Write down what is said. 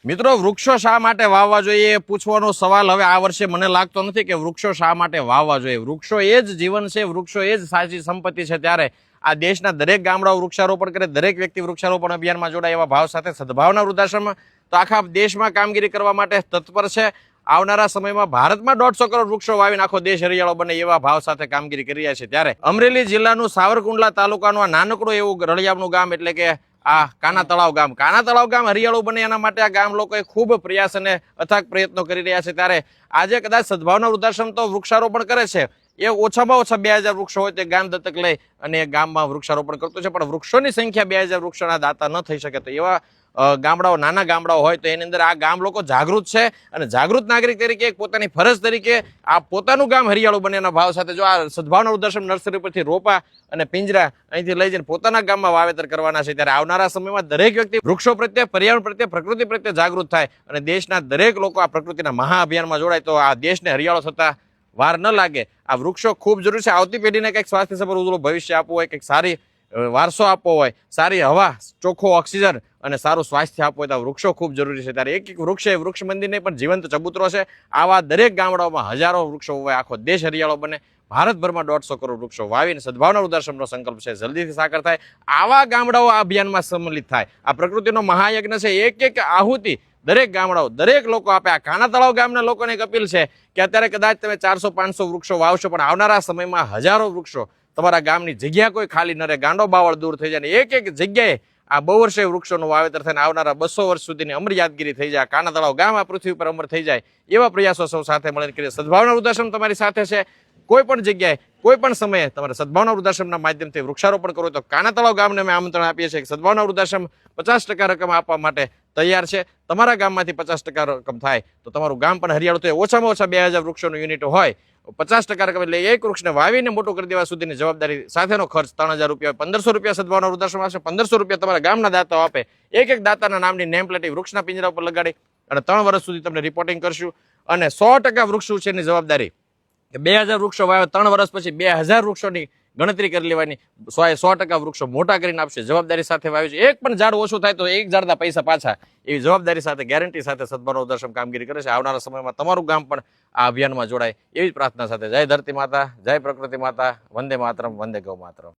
મિત્રો, વૃક્ષો શા માટે વાવવા જોઈએ પૂછવાનો સવાલ હવે આ વર્ષે મને લાગતો નથી કે વૃક્ષો શા માટે વાવવા જોઈએ. વૃક્ષો એ જ જીવન છે, વૃક્ષો એ જ સાચી સંપત્તિ છે. ત્યારે આ દેશના દરેક ગામડાઓ વૃક્ષારોપણ કરે, દરેક વ્યક્તિ વૃક્ષારોપણ અભિયાનમાં જોડાય એવા ભાવ સાથે સદભાવના વૃદ્ધાશ્રમ તો આખા દેશમાં કામગીરી કરવા માટે તત્પર છે. આવનારા સમયમાં ભારતમાં 150 કરોડ વૃક્ષો વાવીને આખો દેશ હરિયાળો બને એવા ભાવ સાથે કામગીરી કરી રહ્યા છે. ત્યારે અમરેલી જિલ્લાનું સાવરકુંડલા તાલુકાનું આ નાનકડું એવું રળિયામણું ગામ એટલે કે આ કાના તળાવ ગામ હરિયાળું બને એના માટે આ ગામ લોકોએ ખૂબ પ્રયાસ અને અથાગ પ્રયત્નો કરી રહ્યા છે. ત્યારે આજે કદાચ સદભાવના વૃદ્ધાશ્રમ તો વૃક્ષારોપણ કરે છે, એ ઓછામાં ઓછા 2000 વૃક્ષો હોય તે ગામ દત્તક લઈ અને એ ગામમાં વૃક્ષારોપણ કરતું છે. પણ વૃક્ષોની સંખ્યા 2000 વૃક્ષોના દાતા ન થઈ શકે તો એવા ગામડાઓ, નાના ગામડાઓ હોય તો એની અંદર આ ગામ લોકો જાગૃત છે અને જાગૃત નાગરિક તરીકે પોતાની ફરજ તરીકે આ પોતાનું ગામ હરિયાળું બને એના ભાવ સાથે જો આ સદભાવના વૃદ્ધાશ્રમ નર્સરી પરથી રોપા અને પિંજરા અહીંથી લઈ જઈને પોતાના ગામમાં વાવેતર કરવાના છે. ત્યારે આવનારા સમયમાં દરેક વ્યક્તિ વૃક્ષો પ્રત્યે, પર્યાવરણ પ્રત્યે, પ્રકૃતિ પ્રત્યે જાગૃત થાય અને દેશના દરેક લોકો આ પ્રકૃતિના મહાઅભિયાનમાં જોડાય તો આ દેશને હરિયાળો થતા વાર ન લાગે. આ વૃક્ષો ખૂબ જરૂરી છે. આવતી પેઢીને કંઈક સ્વાસ્થ્યસભર ઉજળું ભવિષ્ય આપવું હોય, કંઈક સારી વારસો આપવો હોય, સારી હવા, ચોખ્ખો ઓક્સિજન અને સારું સ્વાસ્થ્ય આપવું હોય તો વૃક્ષો ખૂબ જરૂરી છે. ત્યારે એક એક વૃક્ષ એ વૃક્ષ મંદિર નહીં પણ જીવંત ચબૂતરો છે. આવા દરેક ગામડાઓમાં હજારો વૃક્ષો હોય, આખો દેશ હરિયાળો બને. ભારતભરમાં 150 કરોડ વૃક્ષો વાવીને સદભાવના વૃદ્ધાશ્રમનો સંકલ્પ છે જલ્દીથી સાકાર થાય. આવા ગામડાઓ આ અભિયાનમાં સંમિલિત થાય. આ પ્રકૃતિનો મહાયજ્ઞ છે. એક એક આહુતિ દરેક ગામડાઓ, દરેક લોકો આપે. આ કાના તળાવ ગામના લોકોને એક અપીલ છે કે અત્યારે કદાચ તમે 400-500 વૃક્ષો વાવશો પણ આવનારા સમયમાં હજારો વૃક્ષો તમારા ગામની જગ્યા કોઈ ખાલી ન રહે, ગાંડો બાવળ દૂર થઈ જાય. એક એક જગ્યાએ આ બહુ વર્ષે વૃક્ષોનું વાવેતર થઈને આવનારા 200 વર્ષ સુધીની અમર યાદગીરી થઈ જાય. કાના તળાવ ગામ આ પૃથ્વી પર અમર થઈ જાય એવા પ્રયાસો સૌ સાથે મળીને કરીએ. સદભાવના વૃદ્ધાશ્રમ તમારી સાથે છે. કોઈ પણ જગ્યાએ, કોઈ પણ સમયે તમારે સદભાવના વૃદ્ધાશ્રમના માધ્યમથી વૃક્ષારોપણ કરવું તો કાના તળાવ ગામને અમે આમંત્રણ આપીએ છીએ. સદભાવના વૃદ્ધાશ્રમ 50% રકમ આપવા માટે તૈયાર છે. તમારા ગામમાંથી 50% રકમ થાય તો તમારું ગામ પણ હરિયાળું થાય. ઓછામાં ઓછા 2000 વૃક્ષોનું યુનિટ હોય, 50% રકમ એટલે એક વૃક્ષને વાવીને મોટું કરી દેવા સુધીની જવાબદારી સાથેનો ખર્ચ 3000 રૂપિયા, 1500 રૂપિયા સદભાવના વૃદ્ધાશ્રમ આપશે, 1500 રૂપિયા તમારા ગામના દાતાઓ આપે. એક એક દાતાના નામની નેમ પ્લેટ વૃક્ષના પિંજરા ઉપર લગાડી અને 3 વર્ષ સુધી તમને રિપોર્ટિંગ કરશું. અને 100% વૃક્ષ ઉછેરની જવાબદારી કે 2000 વૃક્ષો વાવે 3 વર્ષ પછી 2000 વૃક્ષોની ગણતરી કરી લેવાની. 100% વૃક્ષો મોટા કરીને આપશે. જવાબદારી સાથે વાવ્યું છે. એક પણ ઝાડ ઓછું થાય તો એક ઝાડના પૈસા પાછા, એવી જવાબદારી સાથે, ગેરંટી સાથે સદભાવના વૃદ્ધાશ્રમ કામગીરી કરે છે. આવનારા સમયમાં તમારું ગામ પણ આ અભિયાનમાં જોડાય એવી પ્રાર્થના સાથે જય ધરતી માતા, જય પ્રકૃતિ માતા, વંદે માતરમ, વંદે ગૌ માતરમ.